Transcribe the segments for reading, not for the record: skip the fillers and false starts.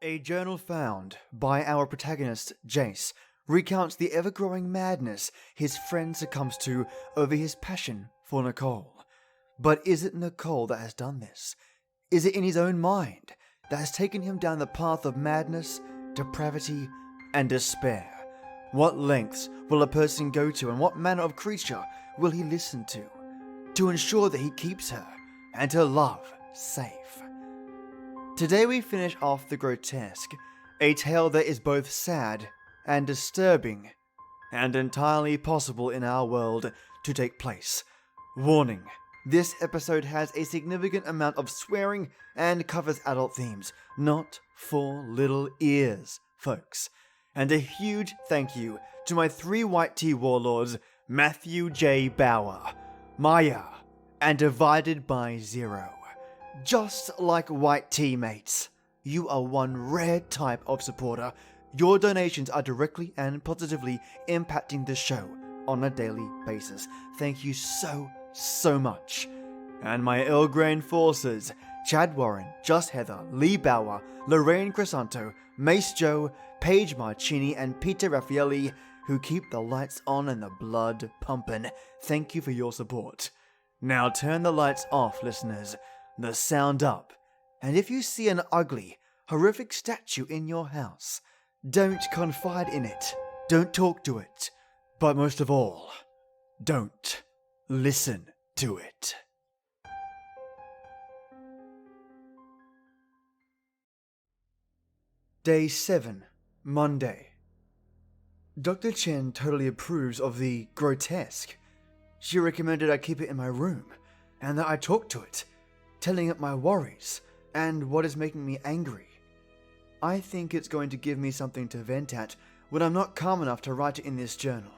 A journal found by our protagonist, Jase, recounts the ever-growing madness his friend succumbs to over his passion for Nicole. But is it Nicole that has done this? Is it in his own mind that has taken him down the path of madness, depravity, and despair? What lengths will a person go to, and what manner of creature will he listen to ensure that he keeps her and her love safe? Today we finish off the Grotesque, a tale that is both sad and disturbing, and entirely possible in our world to take place. Warning: this episode has a significant amount of swearing and covers adult themes, not for little ears, folks. And a huge thank you to my 3 white tea warlords, Matthew J. Bauer, Maya, and Divided by Zero. Just like white teammates, you are one rare type of supporter. Your donations are directly and positively impacting the show on a daily basis. Thank you so much. And my Earl Grey forces, Chad Warren, Just Heather, Lee Bauer, Lorraine Crisanto, Mace Joe, Paige Marcini, and Peter Raffaelli, who keep the lights on and the blood pumping. Thank you for your support. Now turn the lights off, listeners, the sound up, and if you see an ugly, horrific statue in your house, don't confide in it, don't talk to it, but most of all, don't listen to it. Day 7, Monday. Dr. Chen totally approves of the Grotesque. She recommended I keep it in my room, and that I talk to it, telling it my worries, and what is making me angry. I think it's going to give me something to vent at when I'm not calm enough to write it in this journal.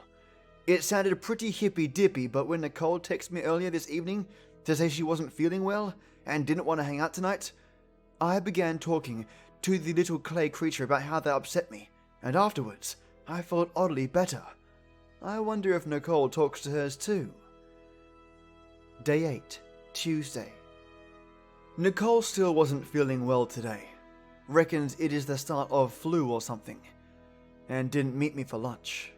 It sounded pretty hippy-dippy, but when Nicole texted me earlier this evening to say she wasn't feeling well and didn't want to hang out tonight, I began talking to the little clay creature about how that upset me, and afterwards, I felt oddly better. I wonder if Nicole talks to hers too. Day 8, Tuesday. Nicole still wasn't feeling well today. Reckons it is the start of flu or something, and didn't meet me for lunch.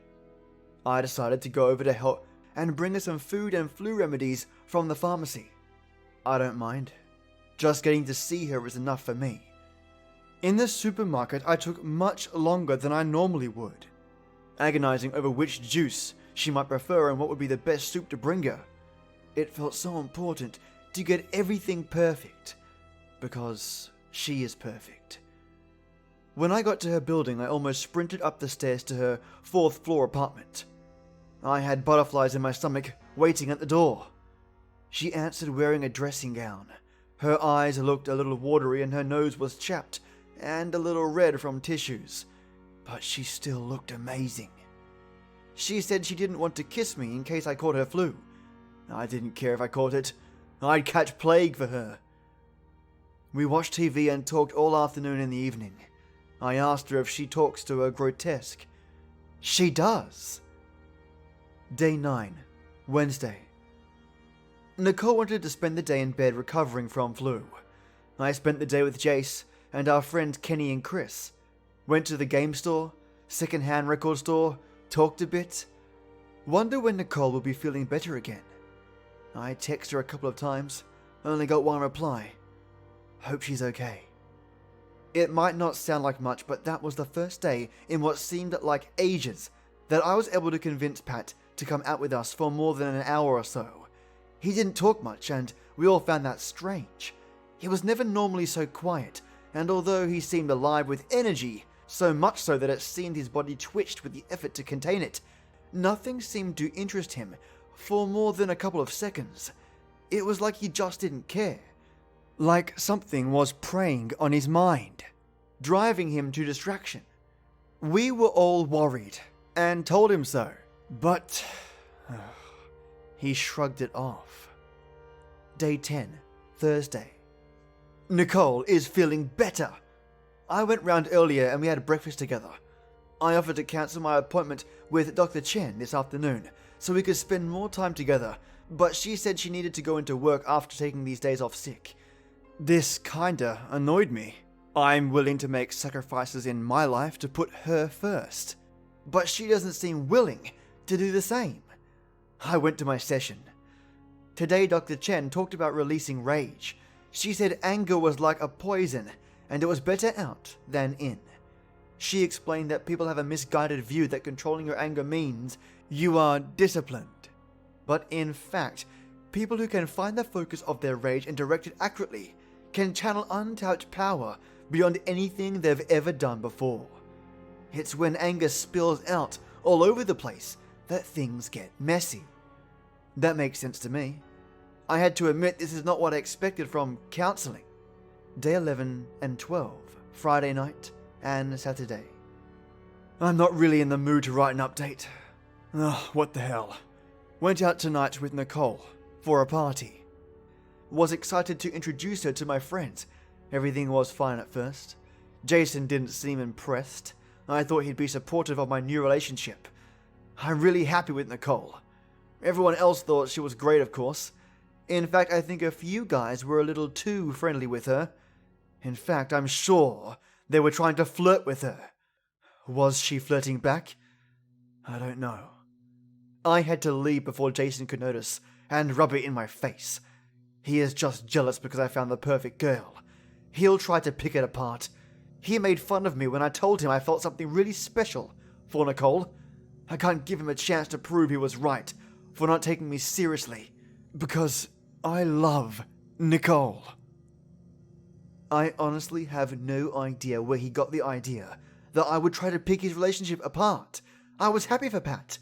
I decided to go over to help and bring her some food and flu remedies from the pharmacy. I don't mind. Just getting to see her is enough for me. In the supermarket, I took much longer than I normally would, agonizing over which juice she might prefer and what would be the best soup to bring her. It felt so important to get everything perfect, because she is perfect. When I got to her building, I almost sprinted up the stairs to her 4th floor apartment. I had butterflies in my stomach waiting at the door. She answered wearing a dressing gown. Her eyes looked a little watery and her nose was chapped and a little red from tissues, but she still looked amazing. She said she didn't want to kiss me in case I caught her flu. I didn't care if I caught it. I'd catch plague for her. We watched TV and talked all afternoon and the evening. I asked her if she talks to her Grotesque. She does. Day 9, Wednesday. Nicole wanted to spend the day in bed recovering from flu. I spent the day with Jase and our friends Kenny and Chris. Went to the game store, second-hand record store, talked a bit. Wonder when Nicole will be feeling better again. I texted her a couple of times, only got one reply. Hope she's okay. It might not sound like much, but that was the first day in what seemed like ages that I was able to convince Pat to come out with us for more than an hour or so. He didn't talk much, and we all found that strange. He was never normally so quiet, and although he seemed alive with energy, so much so that it seemed his body twitched with the effort to contain it, nothing seemed to interest him for more than a couple of seconds. It was like he just didn't care. Like something was preying on his mind, driving him to distraction. We were all worried, and told him so, but he shrugged it off. Day 10, Thursday. Nicole is feeling better. I went round earlier and we had breakfast together. I offered to cancel my appointment with Dr. Chen this afternoon so we could spend more time together, but she said she needed to go into work after taking these days off sick. This kinda annoyed me. I'm willing to make sacrifices in my life to put her first, but she doesn't seem willing to do the same. I went to my session. Today Dr. Chen talked about releasing rage. She said anger was like a poison, and it was better out than in. She explained that people have a misguided view that controlling your anger means you are disciplined. But in fact, people who can find the focus of their rage and direct it accurately can channel untapped power beyond anything they've ever done before. It's when anger spills out all over the place that things get messy. That makes sense to me. I had to admit this is not what I expected from counseling. Day 11 and 12, Friday night and Saturday. I'm not really in the mood to write an update. What the hell. Went out tonight with Nicole for a party. Was excited to introduce her to my friends. Everything was fine at first. Jason didn't seem impressed. I thought he'd be supportive of my new relationship. I'm really happy with Nicole. Everyone else thought she was great, of course. In fact, I think a few guys were a little too friendly with her. In fact, I'm sure they were trying to flirt with her. Was she flirting back? I don't know. I had to leave before Jason could notice and rub it in my face. He is just jealous because I found the perfect girl. He'll try to pick it apart. He made fun of me when I told him I felt something really special for Nicole. I can't give him a chance to prove he was right for not taking me seriously, because I love Nicole. I honestly have no idea where he got the idea that I would try to pick his relationship apart. I was happy for Pat.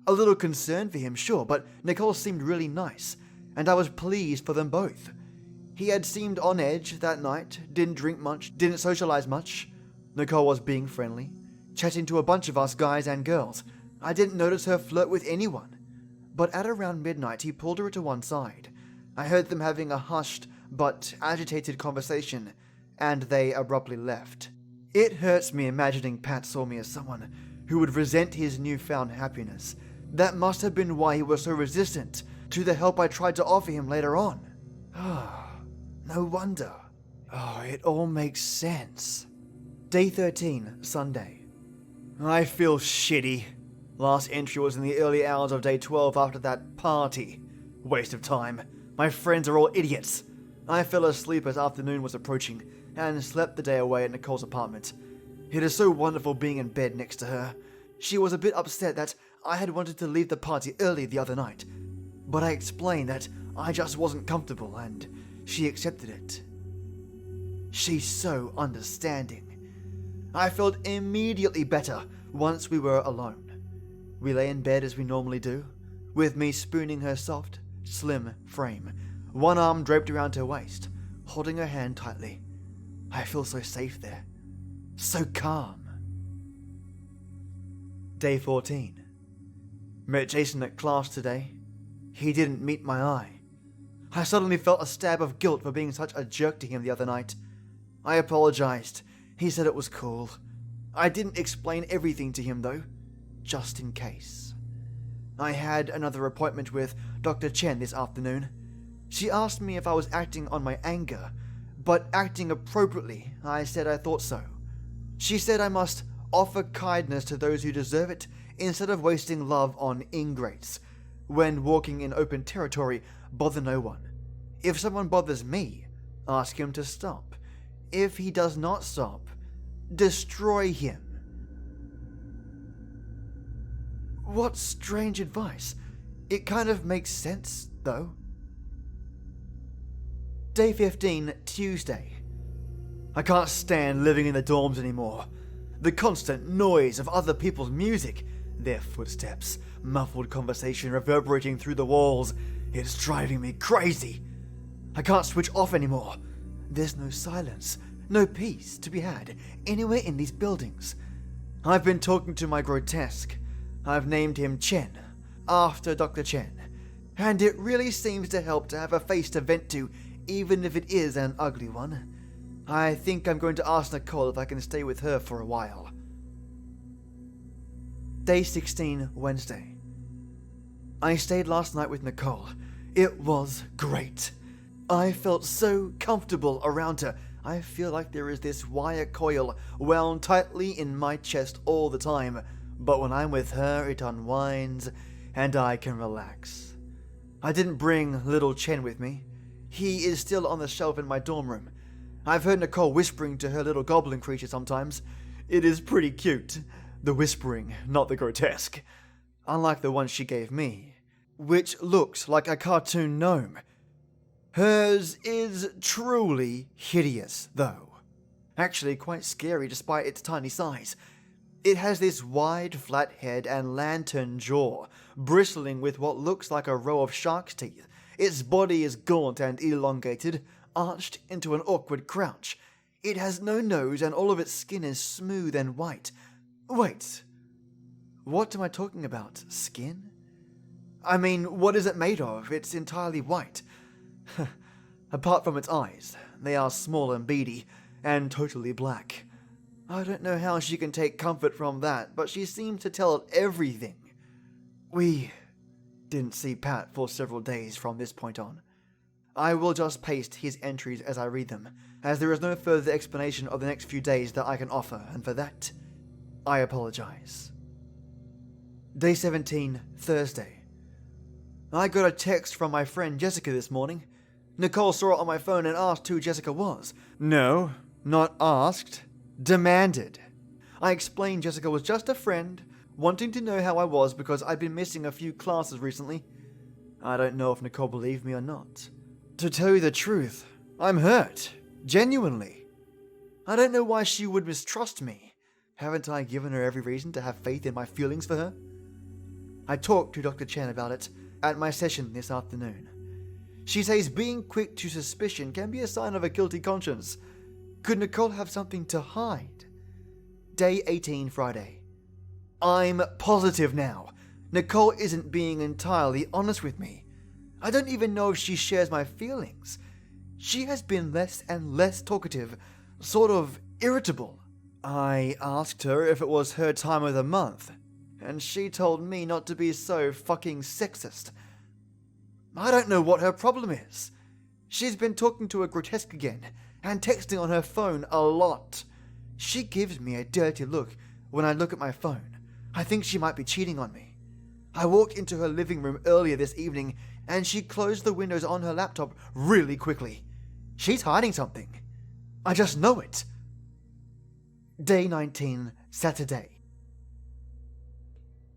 A little concerned for him, sure, but Nicole seemed really nice, and I was pleased for them both. He had seemed on edge that night, didn't drink much, didn't socialize much. Nicole was being friendly, chatting to a bunch of us guys and girls. I didn't notice her flirt with anyone. But at around midnight, he pulled her to one side. I heard them having a hushed but agitated conversation, and they abruptly left. It hurts me imagining Pat saw me as someone who would resent his newfound happiness. That must have been why he was so resistant to the help I tried to offer him later on. No wonder. It all makes sense. Day 13, Sunday. I feel shitty. Last entry was in the early hours of day 12 after that party. Waste of time. My friends are all idiots. I fell asleep as afternoon was approaching and slept the day away at Nicole's apartment. It is so wonderful being in bed next to her. She was a bit upset that I had wanted to leave the party early the other night, but I explained that I just wasn't comfortable and she accepted it. She's so understanding. I felt immediately better once we were alone. We lay in bed as we normally do, with me spooning her soft, slim frame, one arm draped around her waist, holding her hand tightly. I feel so safe there, so calm. Day 14. Met Jason at class today. He didn't meet my eye. I suddenly felt a stab of guilt for being such a jerk to him the other night. I apologized. He said it was cool. I didn't explain everything to him though, just in case. I had another appointment with Dr. Chen this afternoon. She asked me if I was acting on my anger, but acting appropriately. I said I thought so. She said I must offer kindness to those who deserve it instead of wasting love on ingrates. When walking in open territory, bother no one. If someone bothers me, ask him to stop. If he does not stop, destroy him. What strange advice. It kind of makes sense, though. Day 15, Tuesday. I can't stand living in the dorms anymore. The constant noise of other people's music, their footsteps, muffled conversation reverberating through the walls, it's driving me crazy. I can't switch off anymore. There's no silence, no peace to be had anywhere in these buildings. I've been talking to my Grotesque. I've named him Chen, after Dr. Chen, and it really seems to help to have a face to vent to, even if it is an ugly one. I think I'm going to ask Nicole if I can stay with her for a while. Day 16, Wednesday. I stayed last night with Nicole. It was great. I felt so comfortable around her. I feel like there is this wire coil wound tightly in my chest all the time, but when I'm with her, it unwinds and I can relax. I didn't bring little Chen with me. He is still on the shelf in my dorm room. I've heard Nicole whispering to her little goblin creature sometimes. It is pretty cute. The whispering, not the grotesque. Unlike the one she gave me, which looks like a cartoon gnome. Hers is truly hideous, though. Actually quite scary despite its tiny size. It has this wide, flat head and lantern jaw, bristling with what looks like a row of shark's teeth. Its body is gaunt and elongated, arched into an awkward crouch. It has no nose and all of its skin is smooth and white. Wait, what am I talking about? Skin? I mean, what is it made of? It's entirely white. Apart from its eyes, they are small and beady, and totally black. I don't know how she can take comfort from that, but she seems to tell it everything. We didn't see Pat for several days from this point on. I will just paste his entries as I read them, as there is no further explanation of the next few days that I can offer, and for that, I apologize. Day 17, Thursday. I got a text from my friend Jessica this morning. Nicole saw it on my phone and asked who Jessica was. No, not asked. Demanded. I explained Jessica was just a friend, wanting to know how I was because I'd been missing a few classes recently. I don't know if Nicole believed me or not. To tell you the truth, I'm hurt. Genuinely. I don't know why she would mistrust me. Haven't I given her every reason to have faith in my feelings for her? I talked to Dr. Chen about it at my session this afternoon. She says being quick to suspicion can be a sign of a guilty conscience. Could Nicole have something to hide? Day 18, Friday. I'm positive now. Nicole isn't being entirely honest with me. I don't even know if she shares my feelings. She has been less and less talkative, sort of irritable. I asked her if it was her time of the month, and she told me not to be so fucking sexist. I don't know what her problem is. She's been talking to a Grotesque again, and texting on her phone a lot. She gives me a dirty look when I look at my phone. I think she might be cheating on me. I walked into her living room earlier this evening, and she closed the windows on her laptop really quickly. She's hiding something. I just know it. Day 19, Saturday.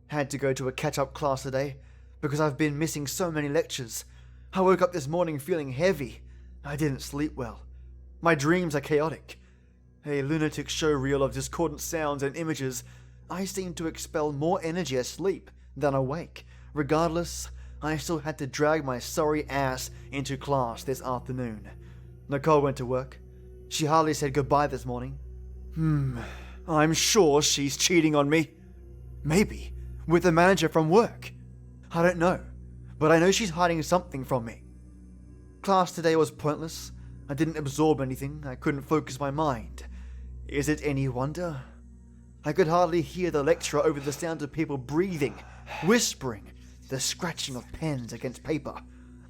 Had to go to a catch-up class today, because I've been missing so many lectures. I woke up this morning feeling heavy. I didn't sleep well. My dreams are chaotic. A lunatic showreel of discordant sounds and images. I seem to expel more energy asleep than awake. Regardless, I still had to drag my sorry ass into class this afternoon. Nicole went to work. She hardly said goodbye this morning. I'm sure she's cheating on me. Maybe with the manager from work. I don't know, but I know she's hiding something from me. Class today was pointless. I didn't absorb anything. I couldn't focus my mind. Is it any wonder? I could hardly hear the lecturer over the sound of people breathing, whispering, the scratching of pens against paper,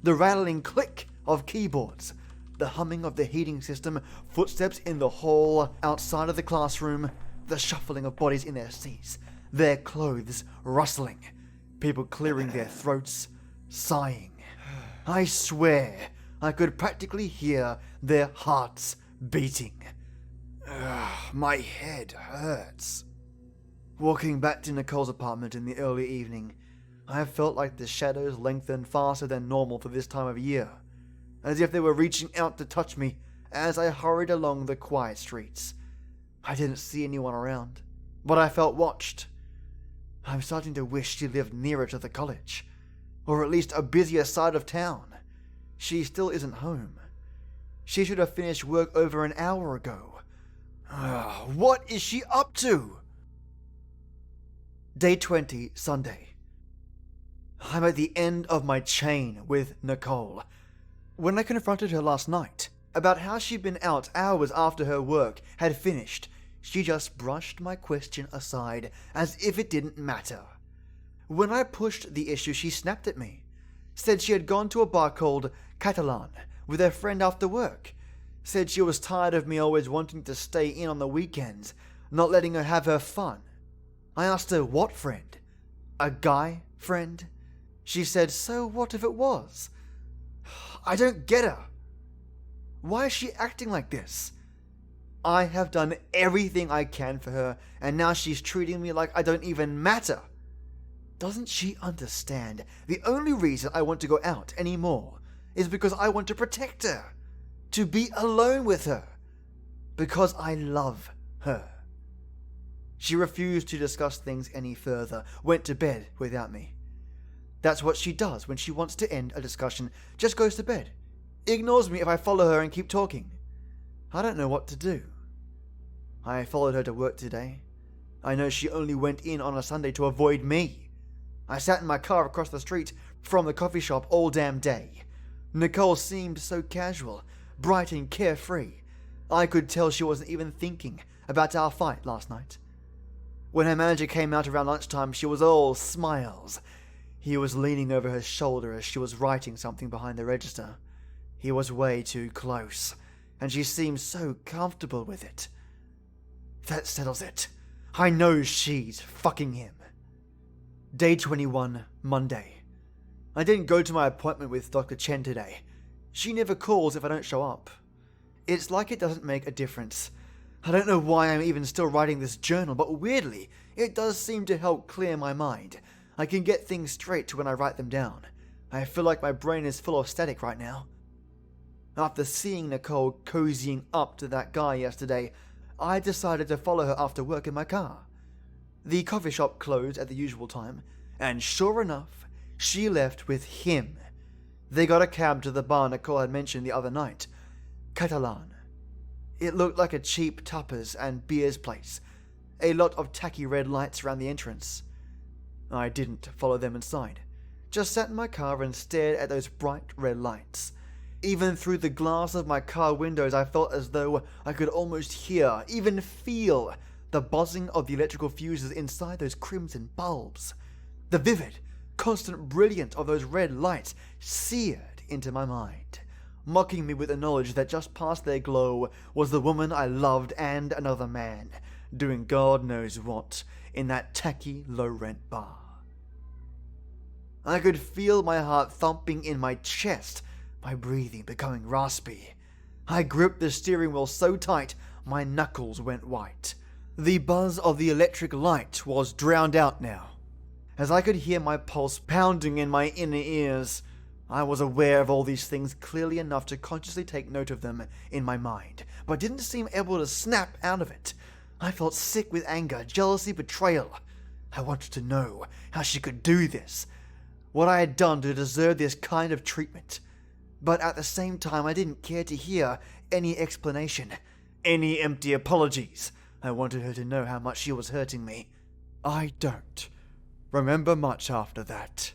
the rattling click of keyboards, the humming of the heating system, footsteps in the hall outside of the classroom, the shuffling of bodies in their seats, their clothes rustling, people clearing their throats, sighing. I swear I could practically hear their hearts beating. My head hurts. Walking back to Nicole's apartment in the early evening, I felt like the shadows lengthened faster than normal for this time of year, as if they were reaching out to touch me as I hurried along the quiet streets. I didn't see anyone around, but I felt watched. I'm starting to wish she lived nearer to the college, or at least a busier side of town. She still isn't home. She should have finished work over an hour ago. What is she up to? Day 20, Sunday. I'm at the end of my chain with Nicole. When I confronted her last night about how she'd been out hours after her work had finished, she just brushed my question aside as if it didn't matter. When I pushed the issue, she snapped at me, said she had gone to a bar called Catalan with her friend after work. Said she was tired of me always wanting to stay in on the weekends, not letting her have her fun. I asked her what friend? A guy friend? She said, so what if it was? I don't get her. Why is she acting like this? I have done everything I can for her, and now she's treating me like I don't even matter. Doesn't she understand the only reason I want to go out anymore is because I want to protect her, to be alone with her, because I love her? She refused to discuss things any further, went to bed without me. That's what she does when she wants to end a discussion, just goes to bed. Ignores me if I follow her and keep talking. I don't know what to do. I followed her to work today. I know she only went in on a Sunday to avoid me. I sat in my car across the street from the coffee shop all damn day. Nicole seemed so casual, bright and carefree. I could tell she wasn't even thinking about our fight last night. When her manager came out around lunchtime, she was all smiles. He was leaning over her shoulder as she was writing something behind the register. He was way too close, and she seemed so comfortable with it. That settles it. I know she's fucking him. Day 21, Monday. I didn't go to my appointment with Dr. Chen today. She never calls if I don't show up. It's like it doesn't make a difference. I don't know why I'm even still writing this journal, but weirdly, it does seem to help clear my mind. I can get things straight when I write them down. I feel like my brain is full of static right now. After seeing Nicole cozying up to that guy yesterday, I decided to follow her after work in my car. The coffee shop closed at the usual time, and sure enough, she left with him. They got a cab to the bar Nicole had mentioned the other night, Catalan. It looked like a cheap tapas and beers place. A lot of tacky red lights around the entrance. I didn't follow them inside, just sat in my car and stared at those bright red lights. Even through the glass of my car windows, I felt as though I could almost hear, even feel, the buzzing of the electrical fuses inside those crimson bulbs. The vivid, constant brilliance of those red lights seared into my mind, mocking me with the knowledge that just past their glow was the woman I loved and another man, doing God knows what in that tacky, low-rent bar. I could feel my heart thumping in my chest, my breathing becoming raspy. I gripped the steering wheel so tight, my knuckles went white. The buzz of the electric light was drowned out now. As I could hear my pulse pounding in my inner ears, I was aware of all these things clearly enough to consciously take note of them in my mind, but didn't seem able to snap out of it. I felt sick with anger, jealousy, betrayal. I wanted to know how she could do this, what I had done to deserve this kind of treatment. But at the same time, I didn't care to hear any explanation, any empty apologies. I wanted her to know how much she was hurting me. I don't remember much after that.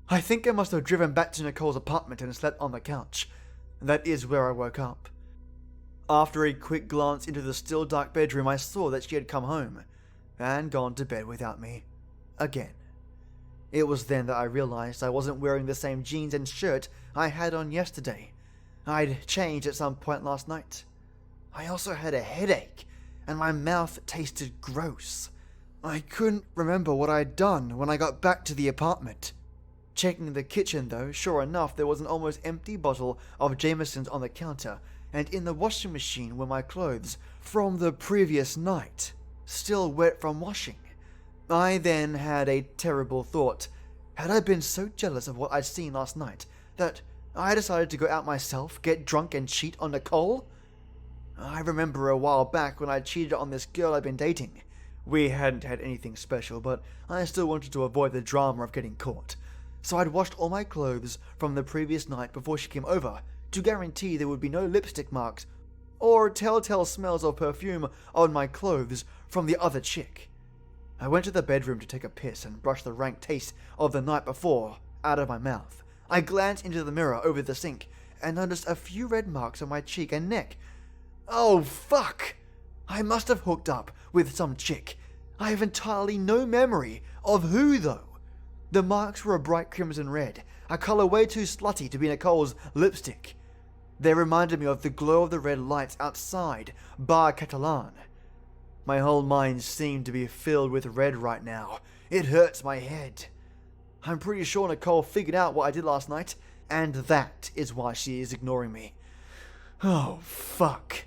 I think I must have driven back to Nicole's apartment and slept on the couch. That is where I woke up. After a quick glance into the still dark bedroom, I saw that she had come home and gone to bed without me. Again. It was then that I realized I wasn't wearing the same jeans and shirt I had on yesterday. I'd changed at some point last night. I also had a headache, and my mouth tasted gross. I couldn't remember what I'd done when I got back to the apartment. Checking the kitchen though, sure enough, there was an almost empty bottle of Jameson's on the counter, and in the washing machine were my clothes from the previous night, still wet from washing. I then had a terrible thought. Had I been so jealous of what I'd seen last night that I decided to go out myself, get drunk and cheat on Nicole? I remember a while back when I cheated on this girl I'd been dating. We hadn't had anything special, but I still wanted to avoid the drama of getting caught. So I'd washed all my clothes from the previous night before she came over, to guarantee there would be no lipstick marks or telltale smells of perfume on my clothes from the other chick. I went to the bedroom to take a piss and brush the rank taste of the night before out of my mouth. I glanced into the mirror over the sink and noticed a few red marks on my cheek and neck. Oh fuck! I must have hooked up with some chick. I have entirely no memory of who though. The marks were a bright crimson red, a colour way too slutty to be Nicole's lipstick. They reminded me of the glow of the red lights outside Bar Catalan. My whole mind seemed to be filled with red right now. It hurts my head. I'm pretty sure Nicole figured out what I did last night, and that is why she is ignoring me. Oh, fuck.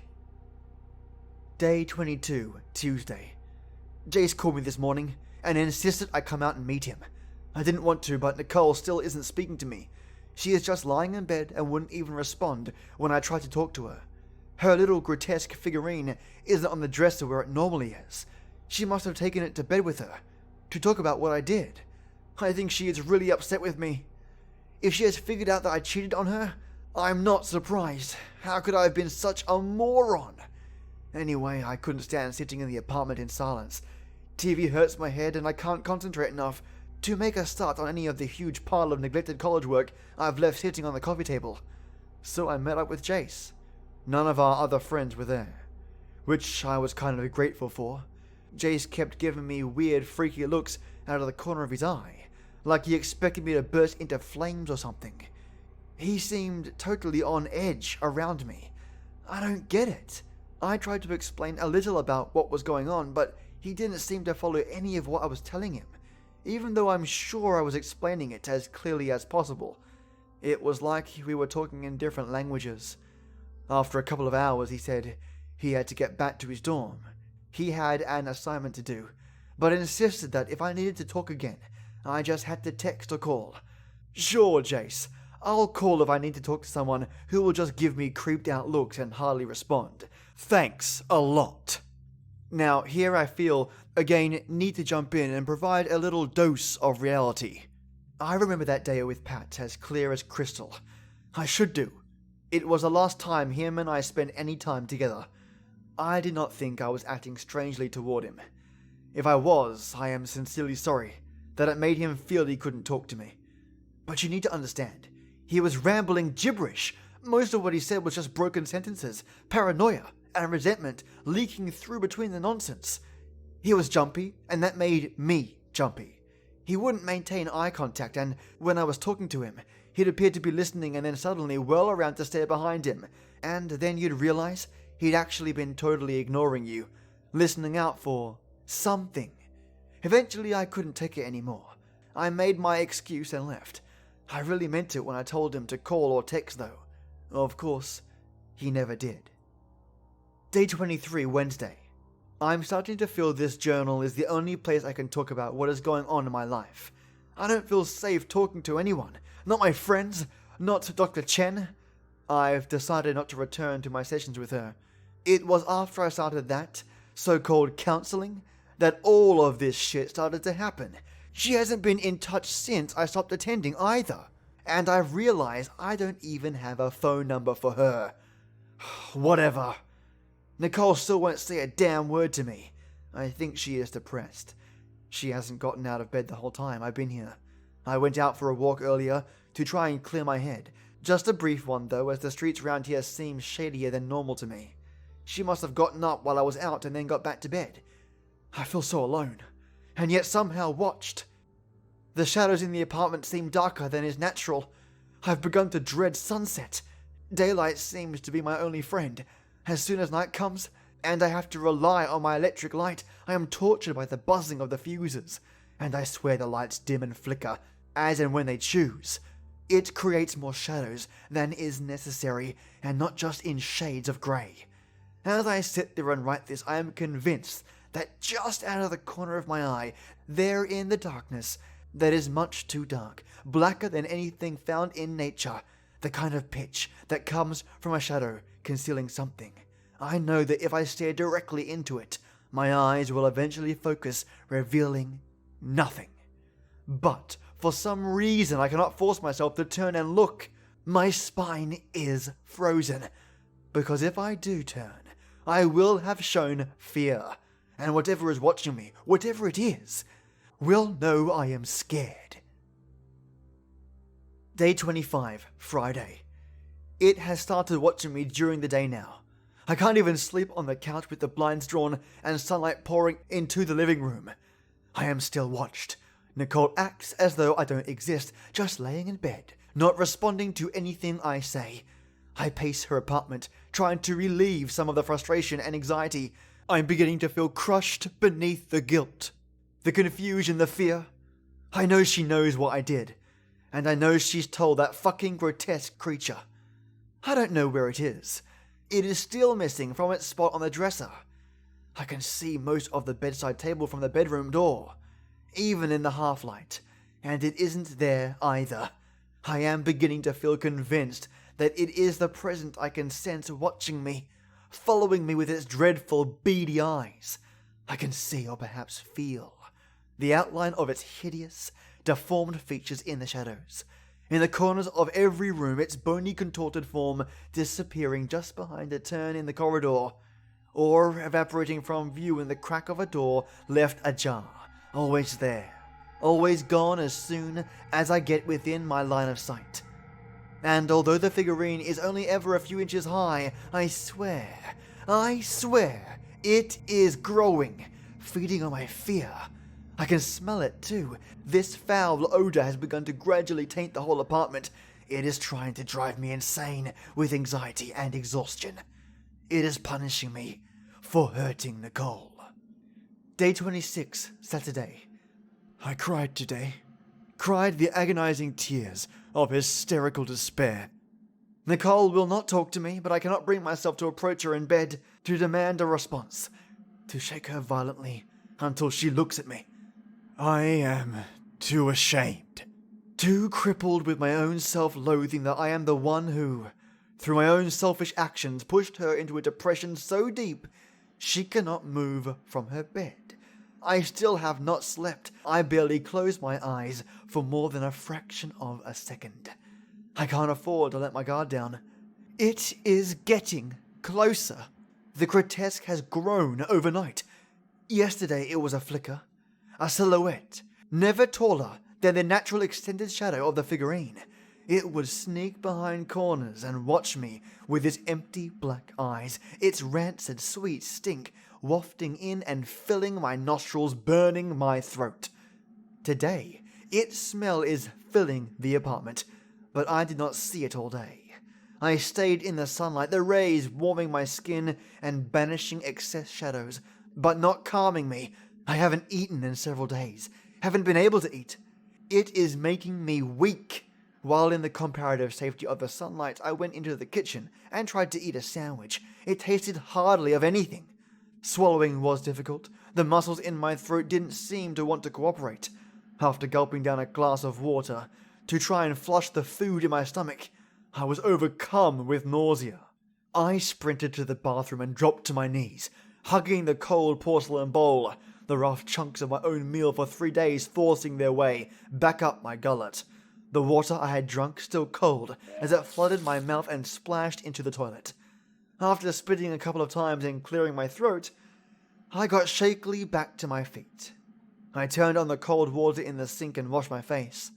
Day 22, Tuesday. Jase called me this morning and insisted I come out and meet him. I didn't want to, but Nicole still isn't speaking to me. She is just lying in bed and wouldn't even respond when I tried to talk to her. Her little grotesque figurine isn't on the dresser where it normally is. She must have taken it to bed with her to talk about what I did. I think she is really upset with me. If she has figured out that I cheated on her, I'm not surprised. How could I have been such a moron? Anyway, I couldn't stand sitting in the apartment in silence. TV hurts my head and I can't concentrate enough to make a start on any of the huge pile of neglected college work I've left sitting on the coffee table. So I met up with Jase. None of our other friends were there, which I was kind of grateful for. Jase kept giving me weird, freaky looks out of the corner of his eye, like he expected me to burst into flames or something. He seemed totally on edge around me. I don't get it. I tried to explain a little about what was going on, but he didn't seem to follow any of what I was telling him, even though I'm sure I was explaining it as clearly as possible. It was like we were talking in different languages. After a couple of hours, he said he had to get back to his dorm. He had an assignment to do, but insisted that if I needed to talk again, I just had to text or call. Sure, Jase, I'll call if I need to talk to someone who will just give me creeped out looks and hardly respond. Thanks a lot. Now, here I feel, again, need to jump in and provide a little dose of reality. I remember that day with Pat as clear as crystal. I should do. It was the last time him and I spent any time together. I did not think I was acting strangely toward him. If I was, I am sincerely sorry that it made him feel he couldn't talk to me. But you need to understand, he was rambling gibberish. Most of what he said was just broken sentences, paranoia, and resentment leaking through between the nonsense. He was jumpy, and that made me jumpy. He wouldn't maintain eye contact, and when I was talking to him, he'd appear to be listening and then suddenly whirl around to stare behind him, and then you'd realize he'd actually been totally ignoring you, listening out for something. Eventually, I couldn't take it anymore. I made my excuse and left. I really meant it when I told him to call or text, though. Of course, he never did. Day 23, Wednesday. I'm starting to feel this journal is the only place I can talk about what is going on in my life. I don't feel safe talking to anyone. Not my friends, not Dr. Chen. I've decided not to return to my sessions with her. It was after I started that so-called counseling that all of this shit started to happen. She hasn't been in touch since I stopped attending either. And I've realized I don't even have a phone number for her. Whatever. Nicole still won't say a damn word to me. I think she is depressed. She hasn't gotten out of bed the whole time I've been here. I went out for a walk earlier to try and clear my head. Just a brief one though, as the streets around here seem shadier than normal to me. She must have gotten up while I was out and then got back to bed. I feel so alone, and yet somehow watched. The shadows in the apartment seem darker than is natural. I've begun to dread sunset. Daylight seems to be my only friend. As soon as night comes, and I have to rely on my electric light, I am tortured by the buzzing of the fuses, and I swear the lights dim and flicker, as and when they choose. It creates more shadows than is necessary, and not just in shades of grey. As I sit there and write this, I am convinced that just out of the corner of my eye, there in the darkness, that is much too dark, blacker than anything found in nature, the kind of pitch that comes from a shadow concealing something. I know that if I stare directly into it, my eyes will eventually focus, revealing nothing. But for some reason I cannot force myself to turn and look. My spine is frozen, because if I do turn, I will have shown fear, and whatever is watching me, whatever it is, will know I am scared. Day 25, Friday. It has started watching me during the day now. I can't even sleep on the couch with the blinds drawn and sunlight pouring into the living room. I am still watched. Nicole acts as though I don't exist, just laying in bed, not responding to anything I say. I pace her apartment, trying to relieve some of the frustration and anxiety. I'm beginning to feel crushed beneath the guilt, the confusion, the fear. I know she knows what I did, and I know she's told that fucking grotesque creature. I don't know where it is. It is still missing from its spot on the dresser. I can see most of the bedside table from the bedroom door, even in the half-light, and it isn't there either. I am beginning to feel convinced that it is the present I can sense watching me, following me with its dreadful, beady eyes. I can see, or perhaps feel, the outline of its hideous, deformed features in the shadows. In the corners of every room, its bony, contorted form disappearing just behind a turn in the corridor, or evaporating from view in the crack of a door left ajar. Always there, always gone as soon as I get within my line of sight. And although the figurine is only ever a few inches high, I swear, it is growing, feeding on my fear. I can smell it too. This foul odor has begun to gradually taint the whole apartment. It is trying to drive me insane with anxiety and exhaustion. It is punishing me for hurting Nicole. Day 26, Saturday. I cried today. Cried the agonizing tears of hysterical despair. Nicole will not talk to me, but I cannot bring myself to approach her in bed, to demand a response, to shake her violently until she looks at me. I am too ashamed, too crippled with my own self-loathing that I am the one who, through my own selfish actions, pushed her into a depression so deep she cannot move from her bed. I still have not slept. I barely closed my eyes for more than a fraction of a second. I can't afford to let my guard down. It is getting closer. The grotesque has grown overnight. Yesterday it was a flicker, a silhouette, never taller than the natural extended shadow of the figurine. It would sneak behind corners and watch me with its empty black eyes, its rancid sweet stink wafting in and filling my nostrils, burning my throat. Today, its smell is filling the apartment, but I did not see it all day. I stayed in the sunlight, the rays warming my skin and banishing excess shadows, but not calming me. I haven't eaten in several days, haven't been able to eat. It is making me weak. While in the comparative safety of the sunlight, I went into the kitchen and tried to eat a sandwich. It tasted hardly of anything. Swallowing was difficult. The muscles in my throat didn't seem to want to cooperate. After gulping down a glass of water to try and flush the food in my stomach, I was overcome with nausea. I sprinted to the bathroom and dropped to my knees, hugging the cold porcelain bowl, the rough chunks of my own meal for 3 days forcing their way back up my gullet. The water I had drunk still cold as it flooded my mouth and splashed into the toilet. After spitting a couple of times and clearing my throat, I got shakily back to my feet. I turned on the cold water in the sink and washed my face.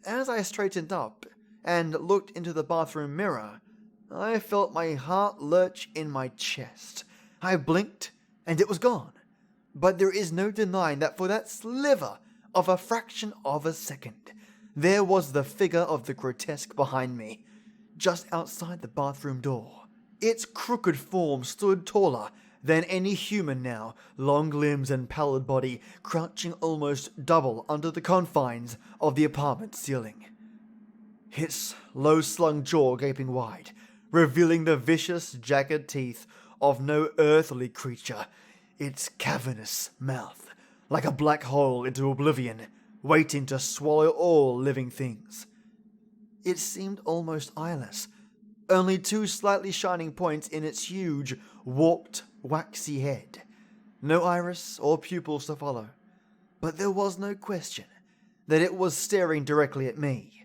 As I straightened up and looked into the bathroom mirror, I felt my heart lurch in my chest. I blinked and it was gone. But there is no denying that for that sliver of a fraction of a second, there was the figure of the grotesque behind me, just outside the bathroom door. Its crooked form stood taller than any human now, long limbs and pallid body crouching almost double under the confines of the apartment ceiling. Its low-slung jaw gaping wide, revealing the vicious, jagged teeth of no earthly creature, its cavernous mouth like a black hole into oblivion, waiting to swallow all living things. It seemed almost eyeless, only 2 slightly shining points in its huge, warped, waxy head. No iris or pupils to follow, but there was no question that it was staring directly at me.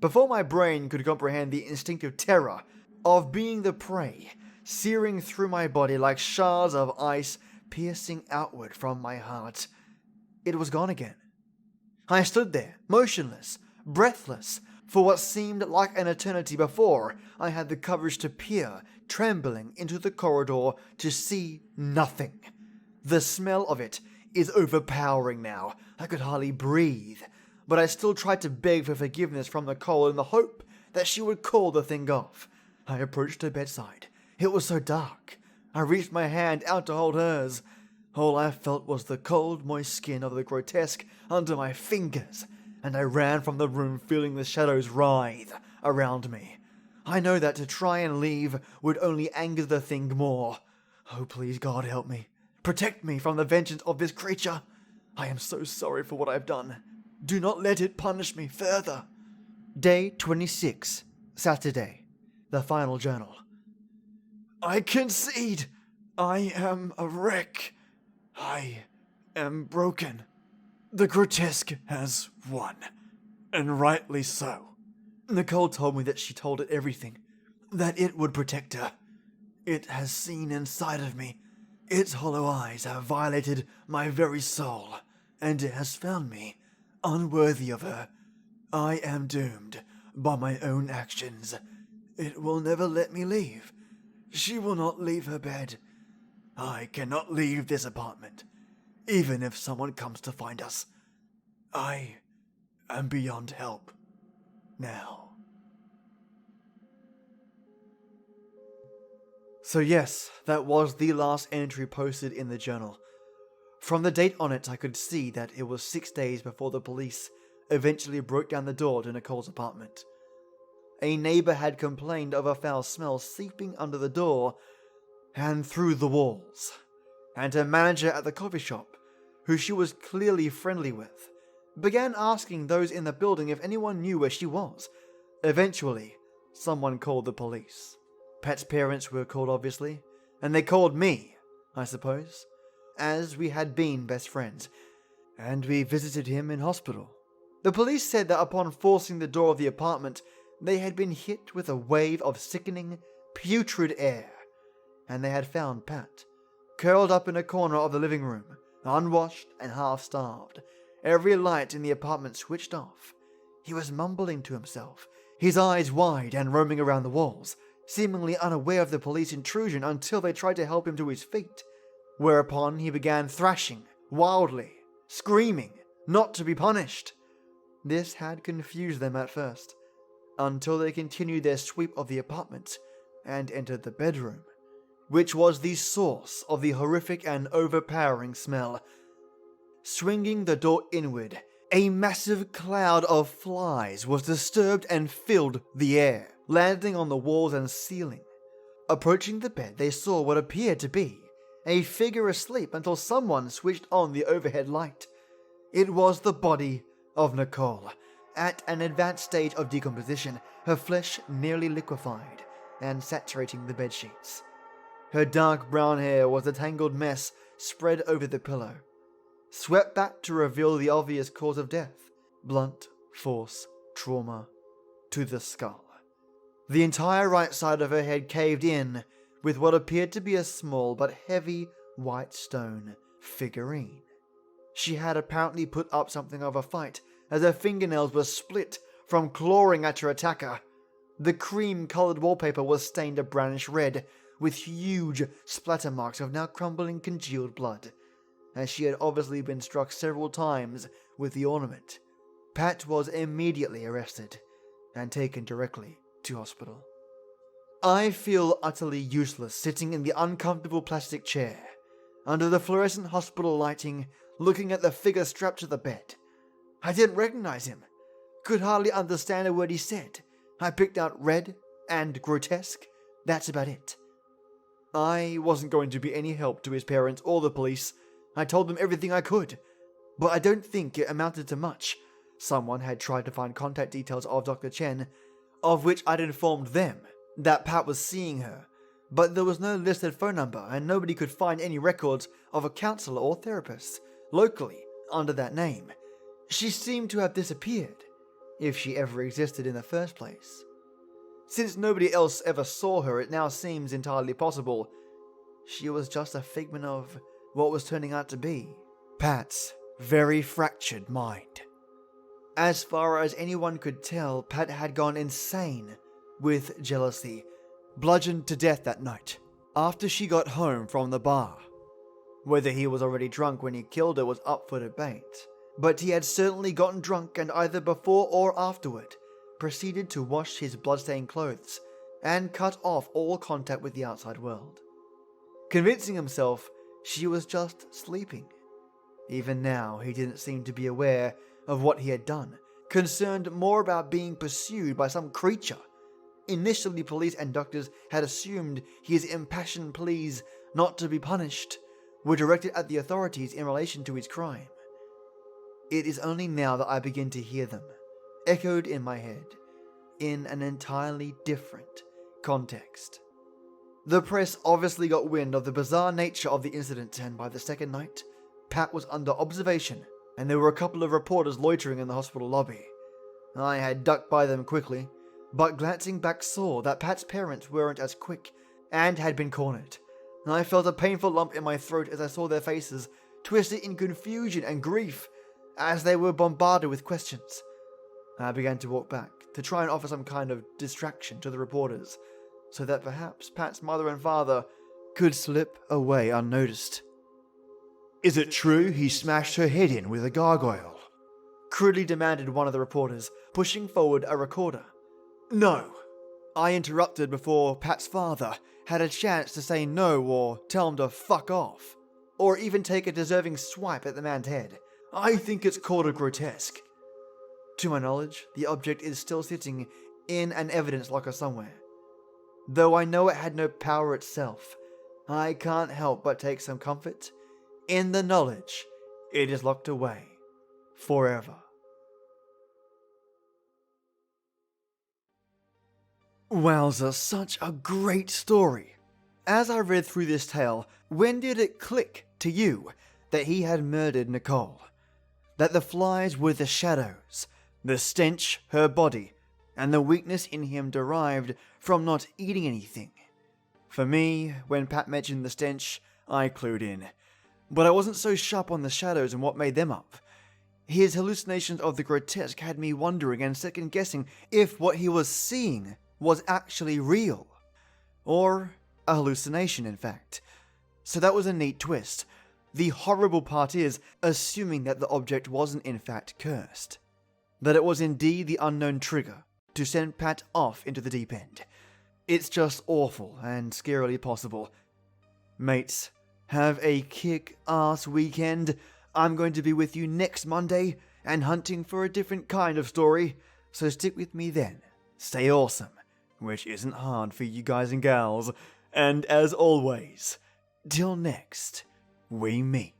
Before my brain could comprehend the instinctive terror of being the prey, searing through my body like shards of ice piercing outward from my heart, it was gone again. I stood there, motionless, breathless, for what seemed like an eternity before I had the courage to peer, trembling, into the corridor to see nothing. The smell of it is overpowering now. I could hardly breathe, but I still tried to beg for forgiveness from Nicole in the hope that she would call the thing off. I approached her bedside. It was so dark. I reached my hand out to hold hers. All I felt was the cold, moist skin of the grotesque under my fingers, and I ran from the room feeling the shadows writhe around me. I know that to try and leave would only anger the thing more. Oh, please, God, help me. Protect me from the vengeance of this creature. I am so sorry for what I've done. Do not let it punish me further. Day 26, Saturday. The final journal. I concede. I am a wreck. I am broken. The grotesque has won, and rightly so. Nicole told me that she told it everything, that it would protect her. It has seen inside of me. Its hollow eyes have violated my very soul, and it has found me unworthy of her. I am doomed by my own actions. It will never let me leave. She will not leave her bed. I cannot leave this apartment, even if someone comes to find us. I am beyond help now. So yes, that was the last entry posted in the journal. From the date on it, I could see that it was 6 days before the police eventually broke down the door to Nicole's apartment. A neighbor had complained of a foul smell seeping under the door and through the walls, and her manager at the coffee shop, who she was clearly friendly with, began asking those in the building if anyone knew where she was. Eventually, someone called the police. Pat's parents were called, obviously, and they called me, I suppose, as we had been best friends, and we visited him in hospital. The police said that upon forcing the door of the apartment, they had been hit with a wave of sickening, putrid air, and they had found Pat, curled up in a corner of the living room, unwashed and half-starved, every light in the apartment switched off. He was mumbling to himself, his eyes wide and roaming around the walls, seemingly unaware of the police intrusion until they tried to help him to his feet, whereupon he began thrashing, wildly, screaming, not to be punished. This had confused them at first, until they continued their sweep of the apartment and entered the bedroom, which was the source of the horrific and overpowering smell. Swinging the door inward, a massive cloud of flies was disturbed and filled the air, landing on the walls and ceiling. Approaching the bed, they saw what appeared to be a figure asleep until someone switched on the overhead light. It was the body of Nicole, at an advanced stage of decomposition, her flesh nearly liquefied and saturating the bedsheets. Her dark brown hair was a tangled mess spread over the pillow, swept back to reveal the obvious cause of death: blunt force trauma to the skull. The entire right side of her head caved in with what appeared to be a small but heavy white stone figurine. She had apparently put up something of a fight, as her fingernails were split from clawing at her attacker. The cream-colored wallpaper was stained a brownish red, with huge splatter marks of now crumbling congealed blood, as she had obviously been struck several times with the ornament. Pat was immediately arrested and taken directly to hospital. I feel utterly useless sitting in the uncomfortable plastic chair, under the fluorescent hospital lighting, looking at the figure strapped to the bed. I didn't recognize him, could hardly understand a word he said. I picked out red and grotesque, that's about it. I wasn't going to be any help to his parents or the police. I told them everything I could, but I don't think it amounted to much. Someone had tried to find contact details of Dr. Chen, of which I'd informed them that Pat was seeing her, but there was no listed phone number and nobody could find any records of a counselor or therapist locally under that name. She seemed to have disappeared, if she ever existed in the first place. Since nobody else ever saw her, it now seems entirely possible she was just a figment of what was turning out to be Pat's very fractured mind. As far as anyone could tell, Pat had gone insane with jealousy, bludgeoned to death that night, after she got home from the bar. Whether he was already drunk when he killed her was up for debate, but he had certainly gotten drunk and either before or afterward proceeded to wash his bloodstained clothes and cut off all contact with the outside world, convincing himself she was just sleeping. Even now, he didn't seem to be aware of what he had done, concerned more about being pursued by some creature. Initially, police and doctors had assumed his impassioned pleas not to be punished were directed at the authorities in relation to his crime. It is only now that I begin to hear them, echoed in my head, in an entirely different context. The press obviously got wind of the bizarre nature of the incident, and by the second night, Pat was under observation, and there were a couple of reporters loitering in the hospital lobby. I had ducked by them quickly, but glancing back saw that Pat's parents weren't as quick and had been cornered. I felt a painful lump in my throat as I saw their faces twisted in confusion and grief as they were bombarded with questions. I began to walk back to try and offer some kind of distraction to the reporters, so that perhaps Pat's mother and father could slip away unnoticed. "Is it true he smashed her head in with a gargoyle?" crudely demanded one of the reporters, pushing forward a recorder. "No," I interrupted before Pat's father had a chance to say no or tell him to fuck off, or even take a deserving swipe at the man's head. "I think it's called a grotesque." To my knowledge, the object is still sitting in an evidence locker somewhere. Though I know it had no power itself, I can't help but take some comfort in the knowledge it is locked away forever. Wowza, such a great story. As I read through this tale, when did it click to you that he had murdered Nicole? That the flies were the shadows, the stench her body, and the weakness in him derived from not eating anything? For me, when Pat mentioned the stench, I clued in. But I wasn't so sharp on the shadows and what made them up. His hallucinations of the grotesque had me wondering and second-guessing if what he was seeing was actually real. Or a hallucination, in fact. So that was a neat twist. The horrible part is assuming that the object wasn't in fact cursed. That it was indeed the unknown trigger to send Pat off into the deep end. It's just awful and scarily possible. Mates, have a kick-ass weekend. I'm going to be with you next Monday and hunting for a different kind of story, so stick with me then. Stay awesome, which isn't hard for you guys and gals, and as always, till next we meet.